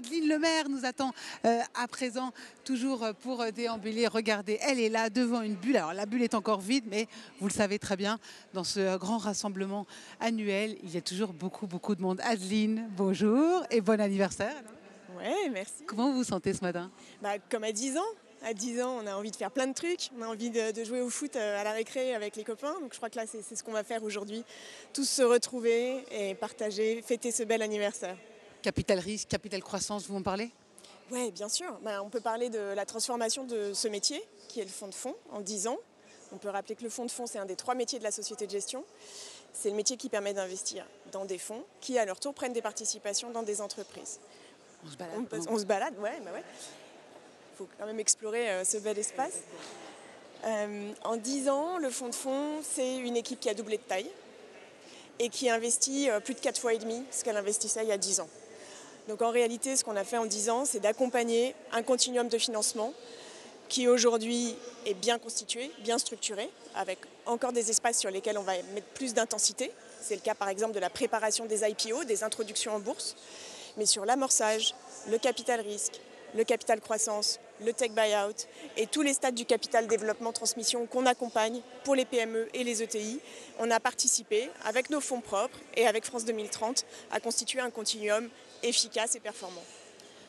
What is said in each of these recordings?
Adeline Lemaire nous attend à présent, toujours pour déambuler. Regardez, elle est là devant une bulle. Alors la bulle est encore vide, mais vous le savez très bien, dans ce grand rassemblement annuel, il y a toujours beaucoup de monde. Adeline, bonjour et bon anniversaire. Ouais, merci. Comment vous vous sentez ce matin? Comme à 10 ans. À 10 ans, on a envie de faire plein de trucs. On a envie de jouer au foot à la récré avec les copains. Donc je crois que là, c'est ce qu'on va faire aujourd'hui. Tous se retrouver et partager, fêter ce bel anniversaire. Capital risque, capital croissance, vous en parlez? Oui, bien sûr. On peut parler de la transformation de ce métier, qui est le fonds de fonds, en 10 ans. On peut rappeler que le fonds de fonds, c'est un des 3 métiers de la société de gestion. C'est le métier qui permet d'investir dans des fonds qui, à leur tour, prennent des participations dans des entreprises. On se balade. On se balade, ouais. Il faut quand même explorer ce bel espace. En 10 ans, le fonds de fonds, c'est une équipe qui a doublé de taille et qui investit plus de 4 fois et demi ce qu'elle investissait il y a 10 ans. Donc en réalité, ce qu'on a fait en 10 ans, c'est d'accompagner un continuum de financement qui aujourd'hui est bien constitué, bien structuré, avec encore des espaces sur lesquels on va mettre plus d'intensité. C'est le cas par exemple de la préparation des IPO, des introductions en bourse, mais sur l'amorçage, le capital risque, le capital croissance, le tech buyout et tous les stades du capital développement transmission qu'on accompagne pour les PME et les ETI. On a participé avec nos fonds propres et avec France 2030 à constituer un continuum efficace et performant.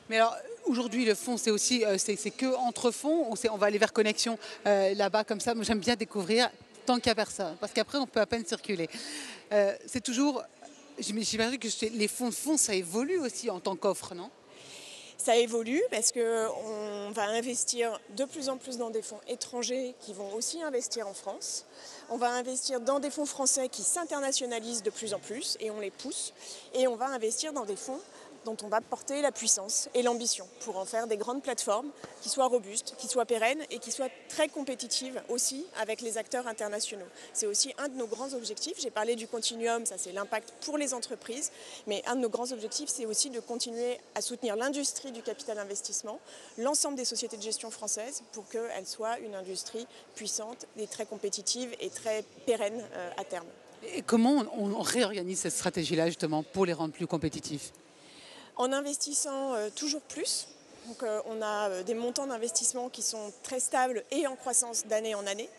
Mais alors aujourd'hui le fonds c'est aussi c'est que entre fonds ou on va aller vers connexion là-bas comme ça. Moi j'aime bien découvrir tant qu'il n'y a personne parce qu'après on peut à peine circuler. C'est toujours, j'imagine que les fonds de fonds ça évolue aussi en tant qu'offre, non? Ça évolue parce qu'on va investir de plus en plus dans des fonds étrangers qui vont aussi investir en France. On va investir dans des fonds français qui s'internationalisent de plus en plus et on les pousse. Et on va investir dans des fonds dont on va porter la puissance et l'ambition pour en faire des grandes plateformes qui soient robustes, qui soient pérennes et qui soient très compétitives aussi avec les acteurs internationaux. C'est aussi un de nos grands objectifs. J'ai parlé du continuum, ça c'est l'impact pour les entreprises, mais un de nos grands objectifs c'est aussi de continuer à soutenir l'industrie du capital investissement, l'ensemble des sociétés de gestion françaises pour qu'elles soient une industrie puissante et très compétitive et très pérenne à terme. Et comment on réorganise cette stratégie-là justement pour les rendre plus compétitifs? En investissant toujours plus. Donc, on a des montants d'investissement qui sont très stables et en croissance d'année en année.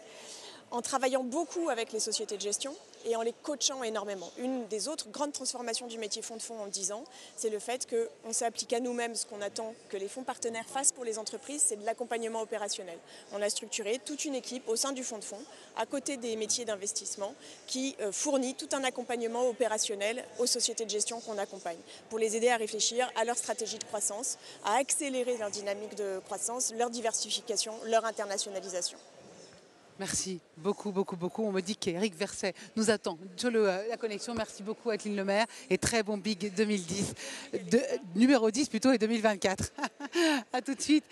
En travaillant beaucoup avec les sociétés de gestion et en les coachant énormément. Une des autres grandes transformations du métier fonds de fonds en 10 ans, c'est le fait qu'on s'applique à nous-mêmes ce qu'on attend que les fonds partenaires fassent pour les entreprises, c'est de l'accompagnement opérationnel. On a structuré toute une équipe au sein du fonds de fonds, à côté des métiers d'investissement, qui fournit tout un accompagnement opérationnel aux sociétés de gestion qu'on accompagne, pour les aider à réfléchir à leur stratégie de croissance, à accélérer leur dynamique de croissance, leur diversification, leur internationalisation. Merci beaucoup. On me dit qu'Éric Verset nous attend sur la connexion. Merci beaucoup Adeline Lemaire et très bon Big 2010, numéro 10 plutôt et 2024. À tout de suite.